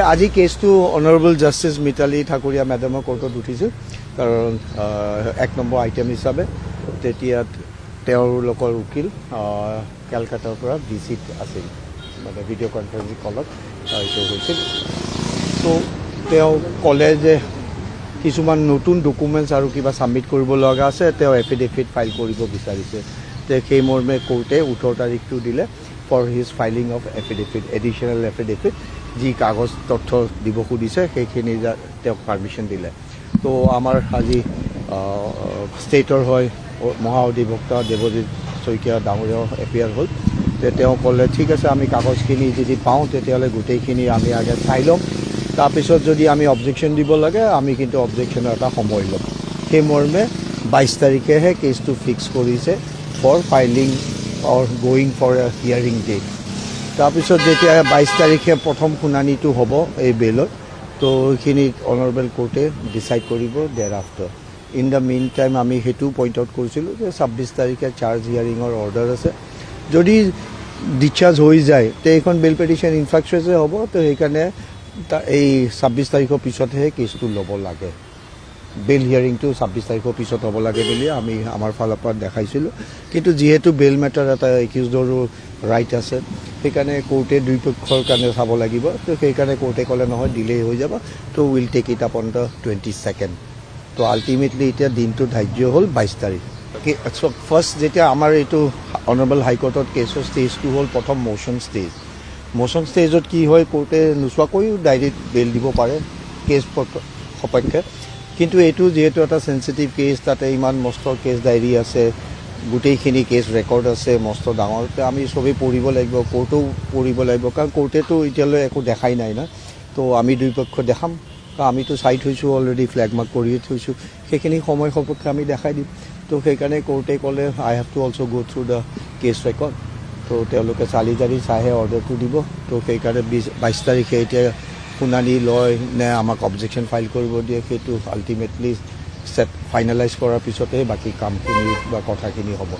আজি কেছটো honourable justice Mitali Thakuria মেডামৰ কোৰ্টত উঠিছিল কাৰণ 1 নম্বৰ আইটেম হিচাপে তেতিয়া তেওঁলোকৰ উকিল কেলকাতাৰ পৰা ভিজিট আছিল মানে ভিডিঅ' কনফাৰেন্সিং কলত এইটো হৈছিল তো তেওঁ ক'লে যে কিছুমান নতুন ডকুমেণ্টছ আৰু কিবা ছাবমিট কৰিব লগা আছে তেওঁ এফিডেভিট ফাইল কৰিব বিচাৰিছে সেই মৰ্মে কোৰ্টে 18 তাৰিখটো দিলে for his filing of affidavit additional affidavit যি কাগজ তথ্য দিব খুজিছে সেইখিনি তেওঁক পাৰ্মিশ্যন দিলে তো আমাৰ আজি ষ্টেটৰ হয় মহা অধিবক্তা দেৱজিৎ শইকীয়া ডাঙৰীয়া এপিয়াৰ হ'ল তেওঁ ক'লে ঠিক আছে আমি কাগজখিনি যদি পাওঁ তেতিয়াহ'লে গোটেইখিনি আমি আগে চাই ল'ম তাৰপিছত যদি আমি অবজেকশ্যন দিব লাগে আমি কিন্তু অবজেকশ্যনৰ এটা সময় ল'ম সেই মৰ্মে 22 তাৰিখেহে কেছটো ফিক্স কৰিছে for filing or going for a hearing date তাৰপিছত যেতিয়া 22 তাৰিখে প্ৰথম শুনানিটো হ'ব এই বেলত তো এইখিনি অনাৰেবল কোৰ্টে ডিচাইড কৰিব দেৰ after in the main time আমি সেইটো পইণ্ট আউট কৰিছিলোঁ যে 26 তাৰিখে চাৰ্জ হিয়াৰিঙৰ অৰ্ডাৰ আছে যদি ডিচাৰ্জ হৈ যায় তে এইখন বেল পিটিশ্যন ইনফ্ৰাষ্ট্ৰাকচাৰ হ'ব তো সেইকাৰণে এই 26 তাৰিখৰ পিছতহে কেছটো ল'ব লাগে বেল হিয়াৰিংটো 26 তাৰিখৰ পিছত হ'ব লাগে বুলি আমি আমাৰ ফালৰ পৰা দেখাইছিলোঁ কিন্তু যিহেতু বেল মেটাৰ এটা একিউজডৰো ৰাইট আছে সেইকাৰণে কোৰ্টে দুই পক্ষৰ কাৰণে চাব লাগিব তো সেইকাৰণে কোৰ্টে ক'লে নহয় ডিলে হৈ যাব তো will take it up on the 22nd তো আল্টিমেটলি এতিয়া দিনটো ধাৰ্য হ'ল 22 তাৰিখ ফাৰ্ষ্ট যেতিয়া আমাৰ এইটো অনাৰেবল হাইকোৰ্টত কেছৰ ষ্টেজটো হ'ল প্ৰথম মোশ্যন ষ্টেজত কি হয় কোৰ্টে নোচোৱাকৈও ডাইৰেক্ট বেল দিব পাৰে কেছ সপক্ষে কিন্তু এইটো যিহেতু এটা চেঞ্চিটিভ কেছ তাতে ইমান মস্ত কেছ ডায়েৰী আছে গোটেইখিনি কেছ ৰেকৰ্ড আছে মস্ত ডাঙৰ আমি চবেই পঢ়িব লাগিব কোৰ্টেও পঢ়িব লাগিব কাৰণ কোৰ্টেতো এতিয়ালৈ একো দেখাই নাই না তো আমি দুই পক্ষ দেখাম আমিতো চাই থৈছোঁ অলৰেডি ফ্লেগ মাৰ্ক কৰিয়ে থৈছোঁ সেইখিনি সময় সপক্ষে আমি দেখাই দিম তো সেইকাৰণে কোৰ্টে ক'লে আই হেভ টু অলছ' গ' থ্ৰু দ্য কেছ ৰেকৰ্ড তো তেওঁলোকে চালি জাৰি চাইহে অৰ্ডাৰটো দিব তো সেইকাৰণে 22 তাৰিখে এতিয়া শুনানি লয় নে আমাক অবজেকশ্যন ফাইল কৰিব দিয়ে সেইটো আল্টিমেটলি ফাইনেলাইজ কৰাৰ পিছতহে বাকী কামখিনি বা কথাখিনি হ'ব